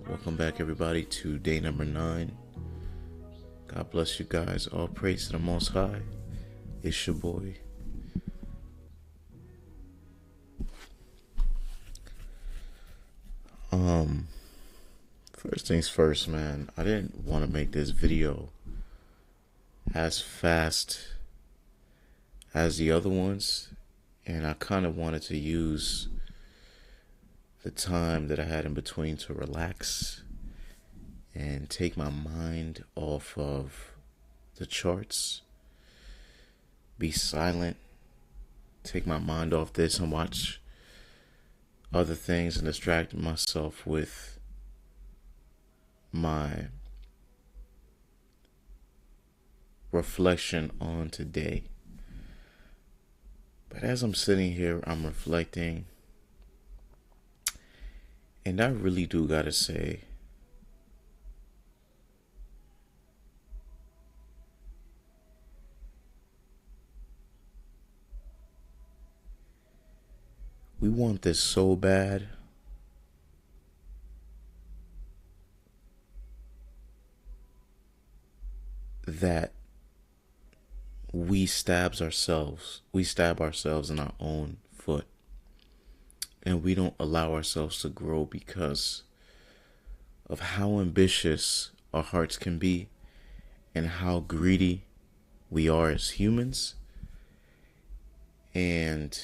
Welcome back, everybody, to day number 9. God bless you guys. All praise to the Most High. It's your boy. First things first, man. I didn't want to make this video as fast as the other ones, and I kind of wanted to use the time that I had in between to relax and take my mind off of the charts, be silent, take my mind off this and watch other things and distract myself with my reflection on today. But as I'm sitting here, I'm reflecting, and I really do gotta say, we want this so bad. That we stab ourselves in our own foot, and we don't allow ourselves to grow because of how ambitious our hearts can be and how greedy we are as humans. And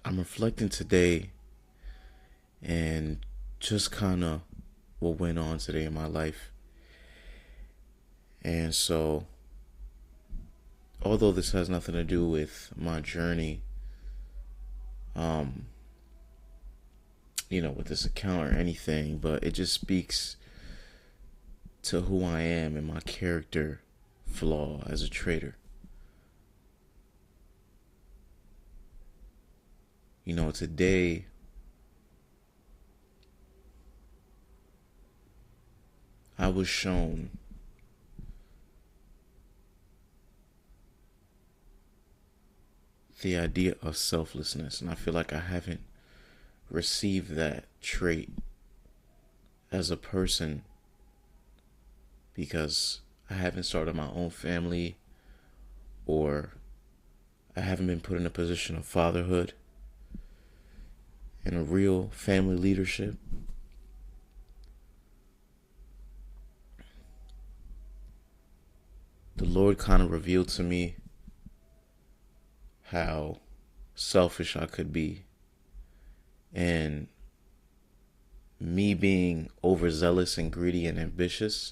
I'm reflecting today and just kind of what went on today in my life. And so, although this has nothing to do with my journey, with this account or anything, but it just speaks to who I am and my character flaw as a trader. Today, I was shown the idea of selflessness, and I feel like I haven't received that trait as a person because I haven't started my own family, or I haven't been put in a position of fatherhood and a real family leadership. The Lord kind of revealed to me how selfish I could be, and me being overzealous and greedy and ambitious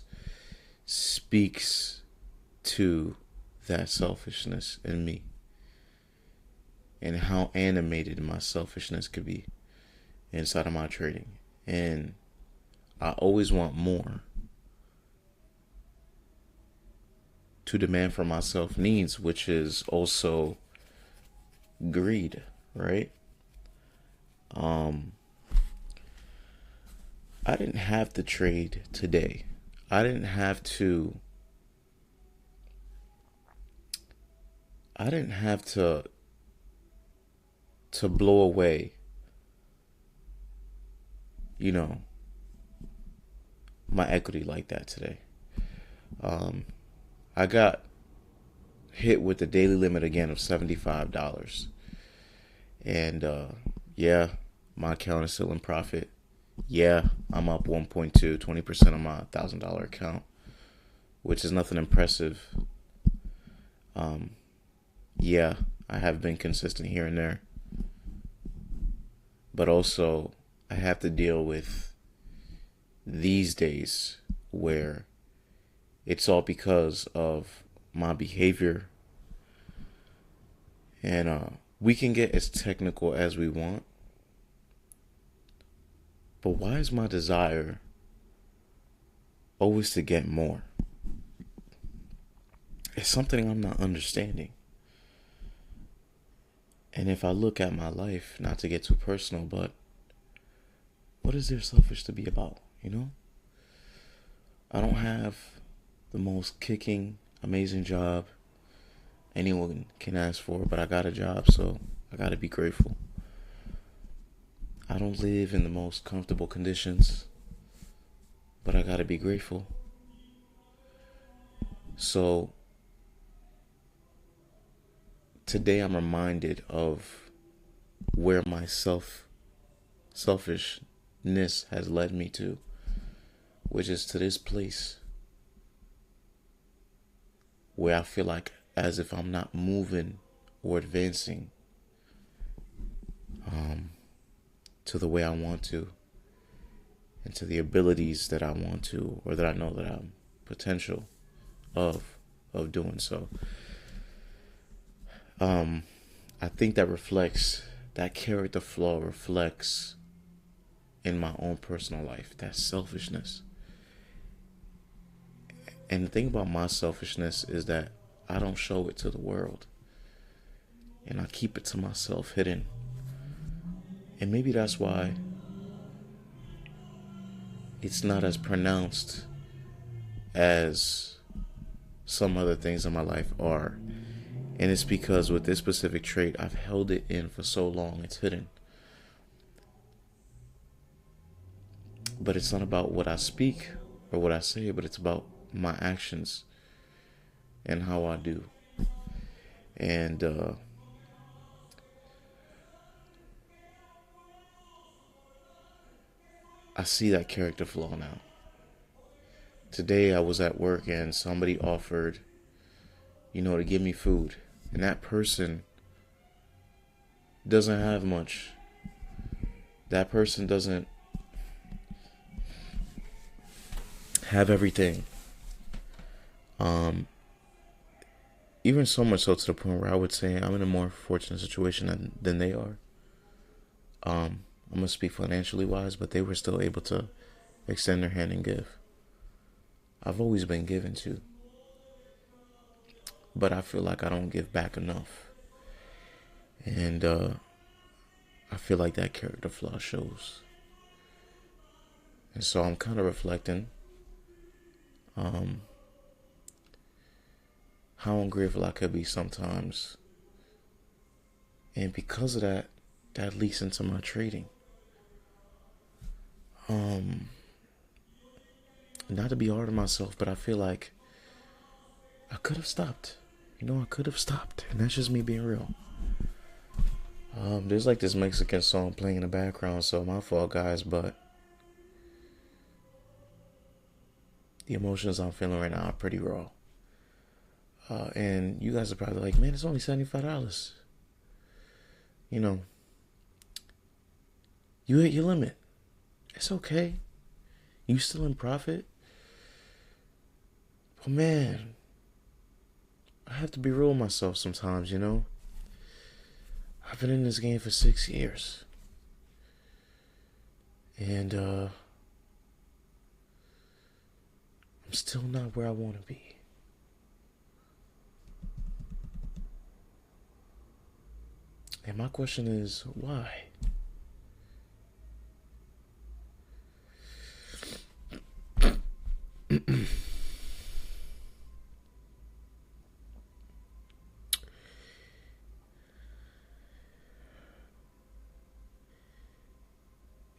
speaks to that selfishness in me and how animated my selfishness could be inside of my trading. And I always want more to demand for myself needs, which is also greed, right? I didn't have to trade today. I didn't have to blow away, my equity like that today. I got hit with the daily limit again of $75. And yeah, my account is still in profit. Yeah, I'm up 1.2, 20% on my $1,000 account, which is nothing impressive. Yeah, I have been consistent here and there. But also, I have to deal with these days where it's all because of my behavior. And we can get as technical as we want. But why is my desire always to get more? It's something I'm not understanding. And if I look at my life, not to get too personal, but what is there selfish to be about, you know? I don't have the most kicking, amazing job anyone can ask for, but I got a job, so I gotta be grateful. I don't live in the most comfortable conditions, but I gotta be grateful. So today I'm reminded of where my selfishness has led me to, which is to this place where I feel like as if I'm not moving or advancing to the way I want to, and to the abilities that I want to, or that I know that I'm potential of doing so. I think that character flaw reflects in my own personal life, that selfishness. And the thing about my selfishness is that I don't show it to the world, and I keep it to myself, hidden. And maybe that's why it's not as pronounced as some other things in my life are. And it's because with this specific trait, I've held it in for so long, it's hidden. But it's not about what I speak or what I say, but it's about my actions and how I do. And I see that character flaw now. Today I was at work and somebody offered, to give me food. And that person doesn't have much. That person doesn't have everything. Even so much so to the point where I would say I'm in a more fortunate situation than they are. I'm gonna speak financially wise, but they were still able to extend their hand and give. I've always been given to, but I feel like I don't give back enough. And I feel like that character flaw shows. And so I'm kind of reflecting how ungrateful I could be sometimes. And because of that, that leaks into my trading. Not to be hard on myself, but I feel like I could have stopped. I could have stopped. And that's just me being real. There's like this Mexican song playing in the background, so my fault, guys, but the emotions I'm feeling right now are pretty raw. And you guys are probably like, man, it's only $75. You hit your limit. It's okay. You still in profit. But man, I have to be real with myself sometimes, I've been in this game for 6 years. And I'm still not where I want to be. And my question is, why?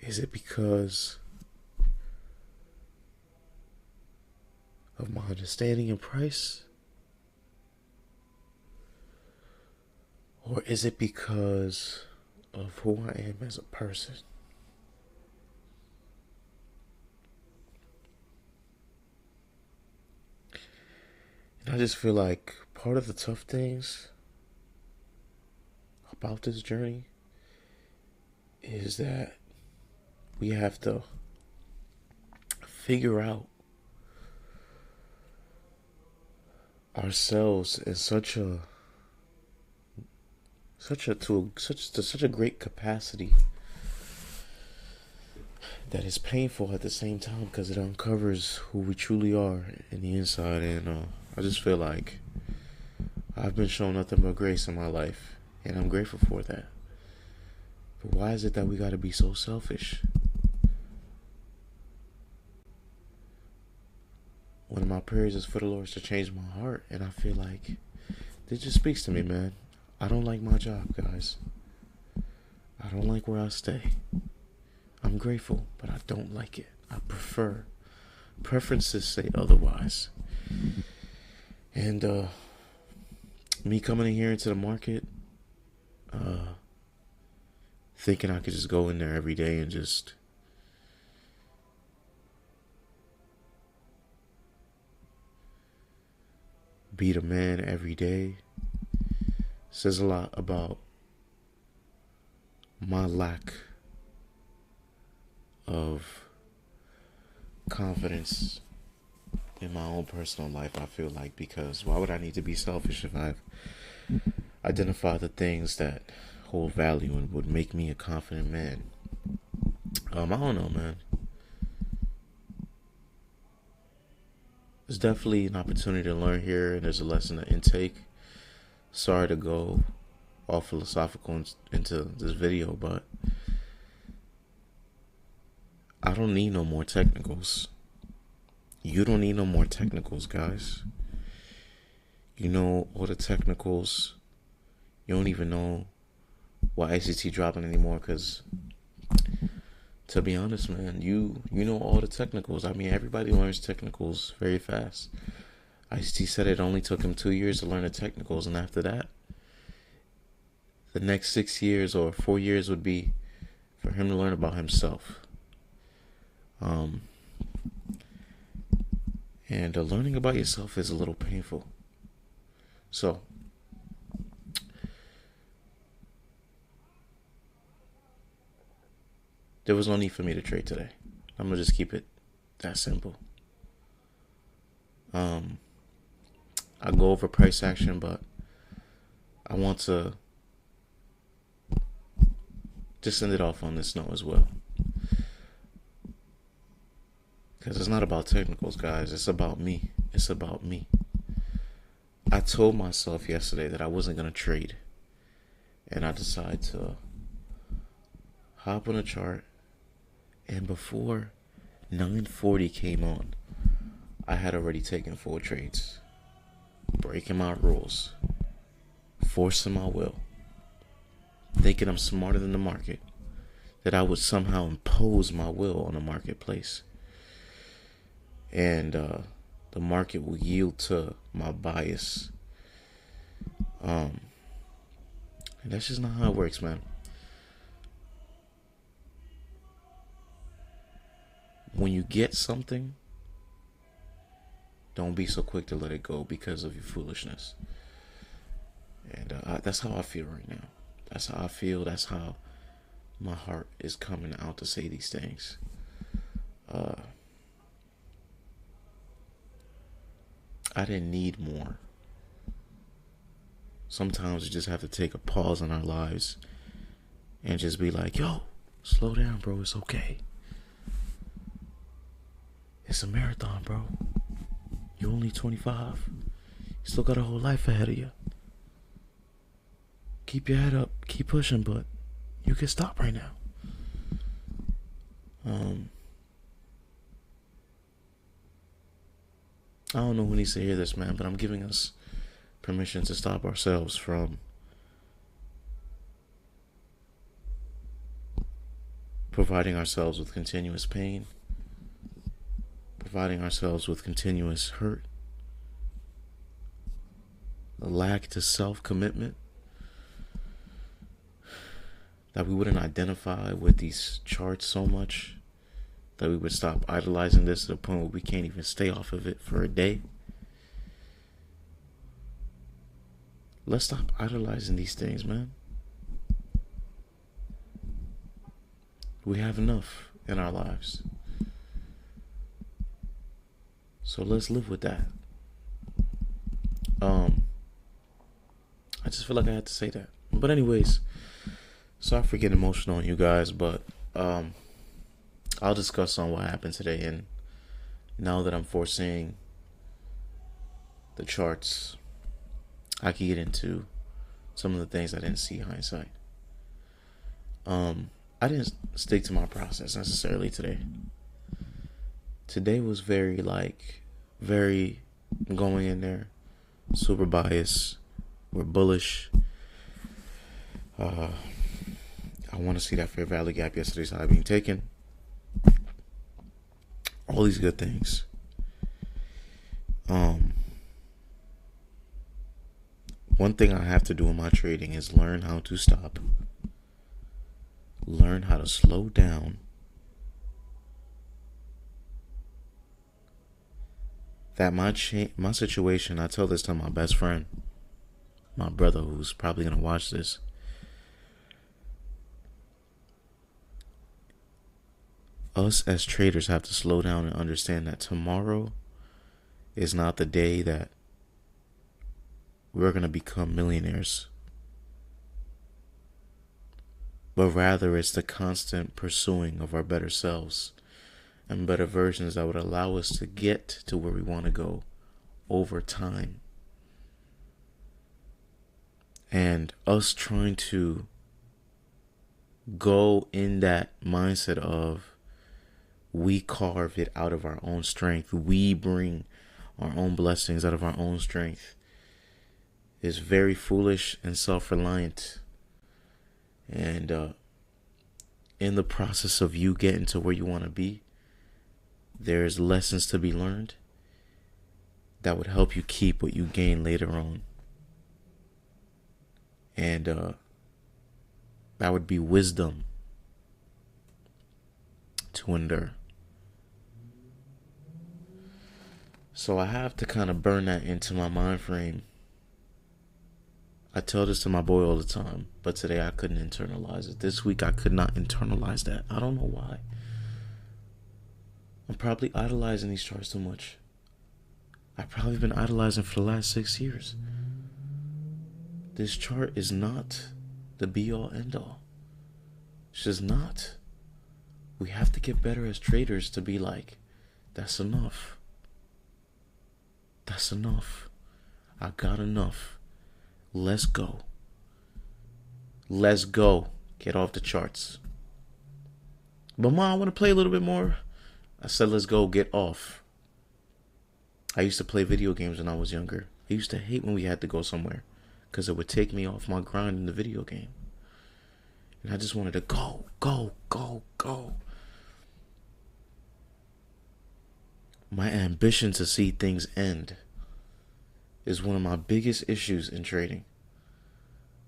Is it because of my understanding and price? Or is it because of who I am as a person? And I just feel like part of the tough things about this journey is that we have to figure out ourselves in such a great capacity that is painful at the same time, because it uncovers who we truly are in the inside. And I just feel like I've been shown nothing but grace in my life, And I'm grateful for that. But why is it that we gotta be so selfish? One of my prayers is for the Lord to change my heart, and I feel like this just speaks to me, man. I don't like my job, guys. I don't like where I stay. I'm grateful, but I don't like it. I preferences say otherwise. And me coming in here into the market, thinking I could just go in there every day and just be the man every day says a lot about my lack of confidence in my own personal life. I feel like, because why would I need to be selfish if I've identified the things that hold value and would make me a confident man? I don't know, man. There's definitely an opportunity to learn here, and there's a lesson to intake. Sorry to go all philosophical into this video, but I don't need no more technicals. You don't need no more technicals, guys. You know all the technicals. You don't even know why ICT dropping anymore, because to be honest, man, you know all the technicals. I mean, everybody learns technicals very fast. ICT said it only took him 2 years to learn the technicals, and after that, the next 6 years or 4 years would be for him to learn about himself. And learning about yourself is a little painful. So, there was no need for me to trade today. I'm gonna just keep it that simple. I go over price action, but I want to just end it off on this note as well. Because it's not about technicals, guys. It's about me. It's about me. I told myself yesterday that I wasn't going to trade. And I decided to hop on a chart. And before 9:40 came on, I had already taken 4 trades. Breaking my rules. Forcing my will. Thinking I'm smarter than the market. That I would somehow impose my will on the marketplace. And the market will yield to my bias. And that's just not how it works, man. When you get something, don't be so quick to let it go because of your foolishness. And that's how I feel right now. That's how I feel. That's how my heart is coming out to say these things. I didn't need more. Sometimes we just have to take a pause in our lives and just be like, yo, slow down, bro. It's okay. It's a marathon, bro. You're only 25. You still got a whole life ahead of you. Keep your head up. Keep pushing, but you can stop right now. I don't know who needs to hear this, man, but I'm giving us permission to stop ourselves from providing ourselves with continuous pain, providing ourselves with continuous hurt, a lack to self-commitment, that we wouldn't identify with these charts so much, that we would stop idolizing this to the point where we can't even stay off of it for a day. Let's stop idolizing these things, man. We have enough in our lives. So let's live with that. I just feel like I had to say that. But anyways, sorry for getting emotional on you guys, but I'll discuss on what happened today. And now that I'm foreseeing the charts, I can get into some of the things I didn't see hindsight. I didn't stick to my process necessarily today. Today was very going in there, super biased. We're bullish. I want to see that fair value gap yesterday's high being taken. All these good things. One thing I have to do in my trading is learn how to stop. Learn how to slow down. That my situation, I tell this to my best friend, my brother, who's probably going to watch this. Us as traders have to slow down and understand that tomorrow is not the day that we're going to become millionaires, but rather it's the constant pursuing of our better selves and better versions that would allow us to get to where we want to go over time. And us trying to go in that mindset of we carve it out of our own strength, we bring our own blessings out of our own strength, is very foolish and self-reliant. And in the process of you getting to where you want to be, there's lessons to be learned that would help you keep what you gain later on. And that would be wisdom to endure. So I have to kind of burn that into my mind frame. I tell this to my boy all the time, but today I couldn't internalize it. This week I could not internalize that. I don't know why. I'm probably idolizing these charts too much. I've probably been idolizing for the last 6 years. This chart is not the be-all, end-all. It's just not. We have to get better as traders to be like, that's enough. That's enough. I got enough. Let's go. Let's go. Get off the charts. But Mom, I want to play a little bit more. I said, let's go get off. I used to play video games when I was younger. I used to hate when we had to go somewhere because it would take me off my grind in the video game. And I just wanted to go, go, go, go. My ambition to see things end is one of my biggest issues in trading.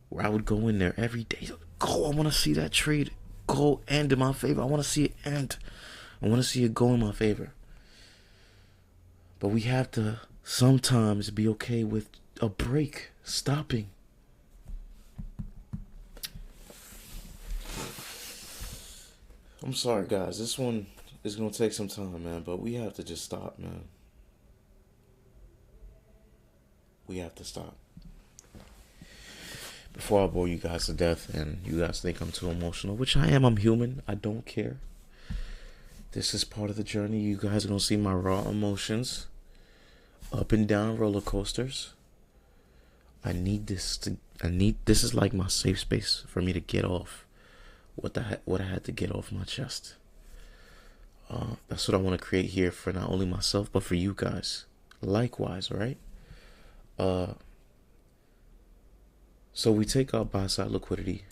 Where I would go in there every day. Go, I want to see that trade go end in my favor. I want to see it end. I want to see it go in my favor. But we have to sometimes be okay with a break, stopping. I'm sorry, guys. This one is going to take some time, man. But we have to just stop, man. We have to stop. Before I bore you guys to death and you guys think I'm too emotional, which I am. I'm human. I don't care. This is part of the journey. You guys are going to see my raw emotions. Up and down roller coasters. This is like my safe space for me to get off what I had to get off my chest. That's what I want to create here for not only myself, but for you guys. Likewise, right? So we take our buy-side liquidity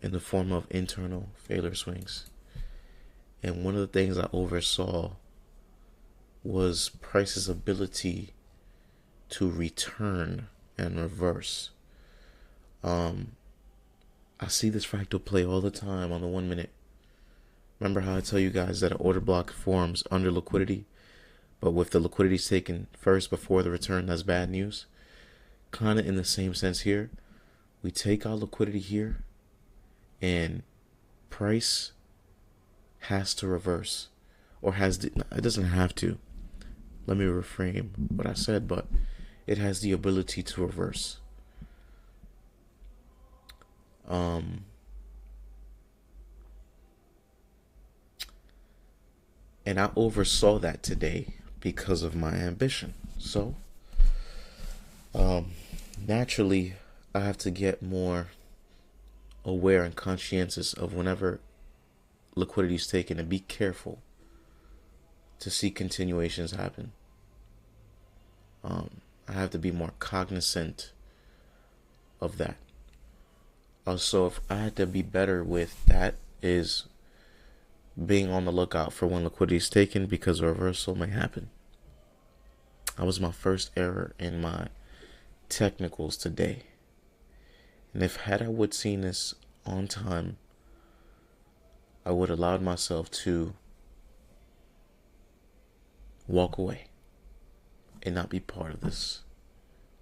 in the form of internal failure swings. And one of the things I oversaw was price's ability to return and reverse. I see this fractal play all the time on the 1 minute. Remember how I tell you guys that an order block forms under liquidity, but with the liquidity taken first before the return, that's bad news? Kind of in the same sense here. We take our liquidity here and price has to reverse, or it doesn't have to. Let me reframe what I said, but it has the ability to reverse. And I oversaw that today because of my ambition. So, naturally, I have to get more aware and conscientious of whenever liquidity is taken, and be careful to see continuations happen. I have to be more cognizant of that. Also, if I had to be better with that, is being on the lookout for when liquidity is taken, because a reversal may happen. That was my first error in my technicals today. And if I would seen this on time, I would have allowed myself to walk away and not be part of this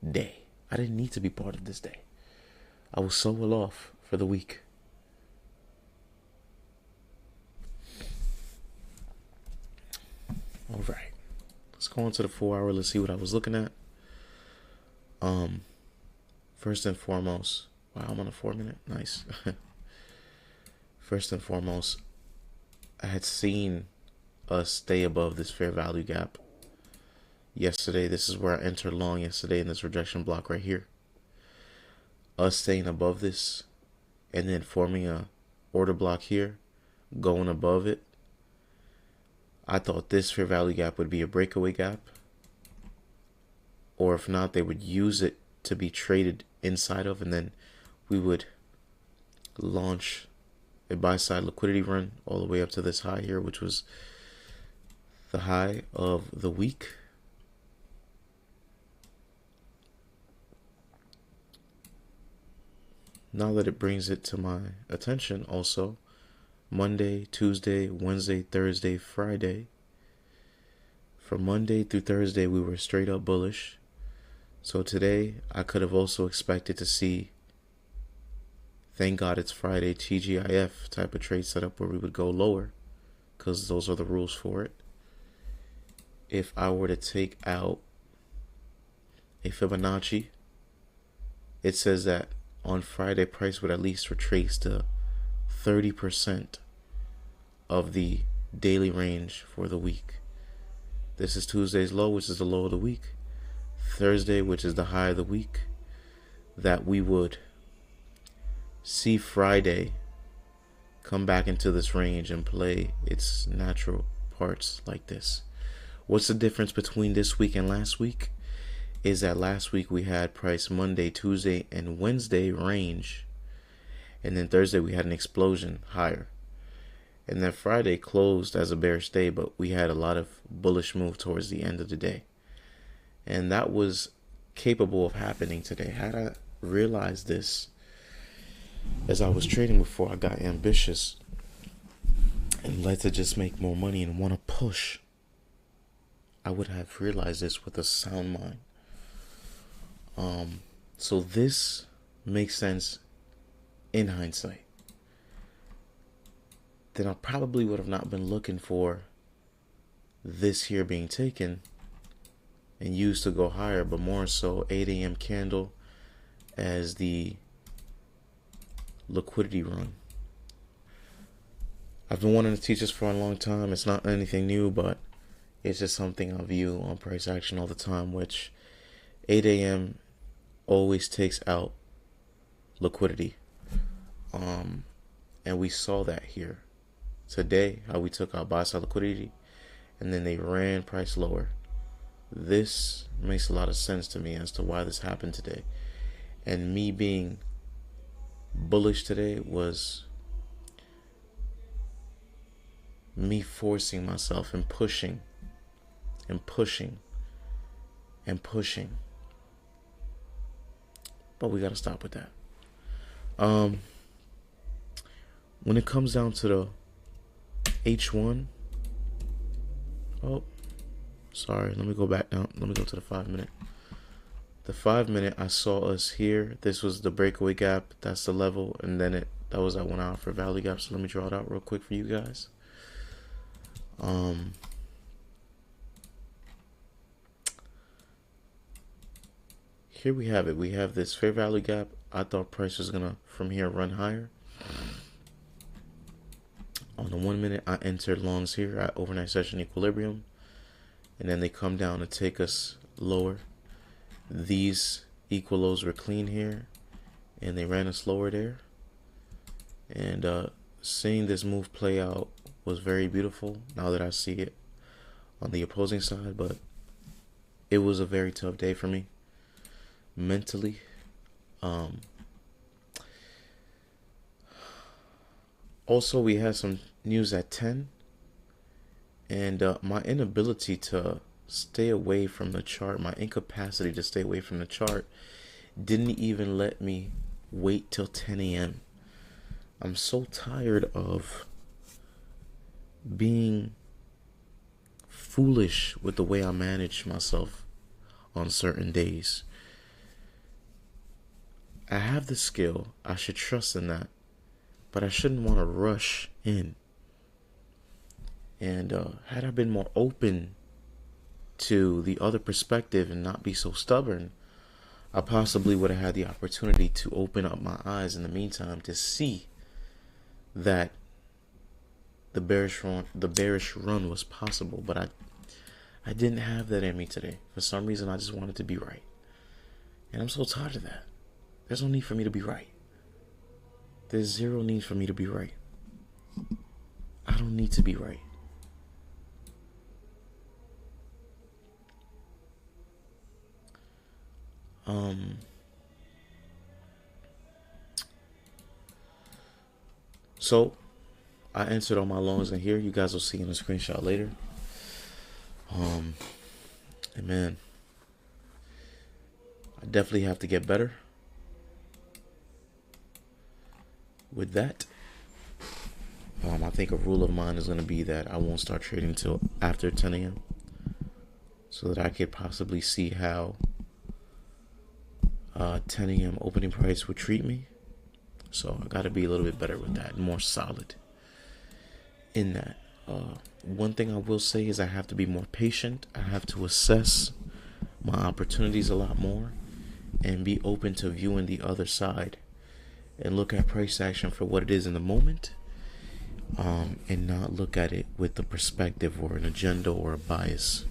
day. I didn't need to be part of this day. I was so well off for the week. All right, let's go on to the 4 hour. Let's see what I was looking at. First and foremost, wow, I'm on a 4 minute. Nice. First and foremost, I had seen us stay above this fair value gap yesterday. This is where I entered long yesterday in this rejection block right here. Us staying above this and then forming a order block here, going above it. I thought this fair value gap would be a breakaway gap, or if not, they would use it to be traded inside of, and then we would launch a buy side liquidity run all the way up to this high here, which was the high of the week. Now that it brings it to my attention, also Monday, Tuesday, Wednesday, Thursday, Friday. From Monday through Thursday, we were straight up bullish. So today, I could have also expected to see, thank God it's Friday, TGIF type of trade setup where we would go lower, because those are the rules for it. If I were to take out a Fibonacci, it says that on Friday, price would at least retrace to 30% of the daily range for the week. This is Tuesday's low, which is the low of the week. Thursday, which is the high of the week. That we would see Friday come back into this range and play its natural parts like this. What's the difference between this week and last week? Is that last week we had price Monday, Tuesday, and Wednesday range. And then Thursday we had an explosion higher. And then Friday closed as a bearish day, but we had a lot of bullish move towards the end of the day. And that was capable of happening today. Had I realized this as I was trading before I got ambitious and led to just make more money and want to push, I would have realized this with a sound mind. So this makes sense in hindsight. Then I probably would have not been looking for this here being taken and used to go higher, but more so 8 a.m. candle as the liquidity run. I've been wanting to teach this for a long time. It's not anything new, but it's just something I view on price action all the time, which 8 a.m. always takes out liquidity. And we saw that here today, how we took out buy side liquidity and then they ran price lower. This makes a lot of sense to me as to why this happened today. And me being bullish today was me forcing myself and pushing and pushing and pushing. But we gotta stop with that. When it comes down to the H1, oh, sorry, let me go back down. Let me go to the 5 minute. The 5 minute, I saw us here. This was the breakaway gap. That's the level, and then that was that 1 hour for value gap. So let me draw it out real quick for you guys. Here we have it. We have this fair value gap. I thought price was gonna from here run higher. On the 1 minute, I entered longs here at overnight session equilibrium, and then they come down to take us lower. These equal lows were clean here, and they ran a slower there. And seeing this move play out was very beautiful now that I see it on the opposing side. But it was a very tough day for me mentally. Also, we had some news at 10, and my inability to stay away from the chart, my incapacity to stay away from the chart, didn't even let me wait till 10 a.m. I'm so tired of being foolish with the way I manage myself on certain days. I have the skill, I should trust in that, but I shouldn't want to rush in. And had I been more open to the other perspective and not be so stubborn, I possibly would have had the opportunity to open up my eyes in the meantime to see that the bearish run was possible. But I didn't have that in me today. For some reason, I just wanted to be right. And I'm so tired of that. There's no need for me to be right. There's zero need for me to be right. I don't need to be right. So I answered all my loans in here. You guys will see in the screenshot later. And man, I definitely have to get better with that. I think a rule of mine is going to be that I won't start trading till after 10 a.m. so that I could possibly see how 10 a.m. opening price would treat me. So I got to be a little bit better with that, more solid in that. One thing I will say is I have to be more patient. I have to assess my opportunities a lot more and be open to viewing the other side and look at price action for what it is in the moment, and not look at it with the perspective or an agenda or a bias.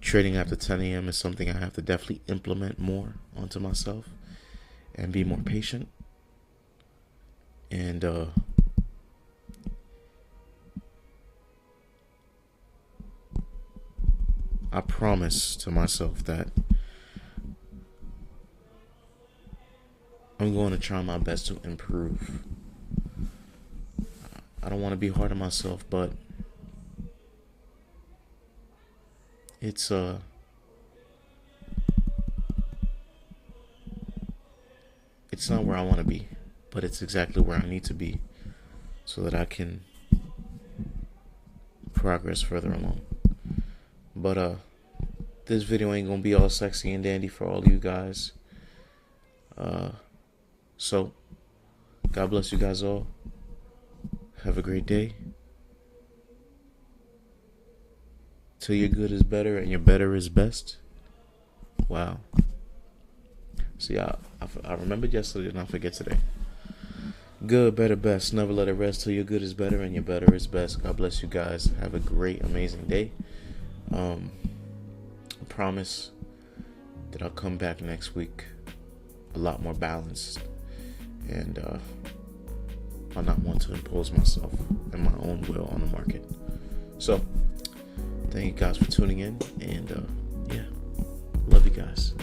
Trading after 10 a.m. is something I have to definitely implement more onto myself and be more patient. And I promise to myself that I'm going to try my best to improve. I don't want to be hard on myself, but it's not where I want to be, but it's exactly where I need to be so that I can progress further along. But this video ain't gonna be all sexy and dandy for all of you guys. So God bless you guys all. Have a great day. Till your good is better and your better is best. Wow. See, I remembered yesterday and I forget today. Good, better, best. Never let it rest till your good is better and your better is best. God bless you guys. Have a great, amazing day. I promise that I'll come back next week a lot more balanced, and I'll not want to impose myself and my own will on the market. So thank you guys for tuning in, and yeah, love you guys.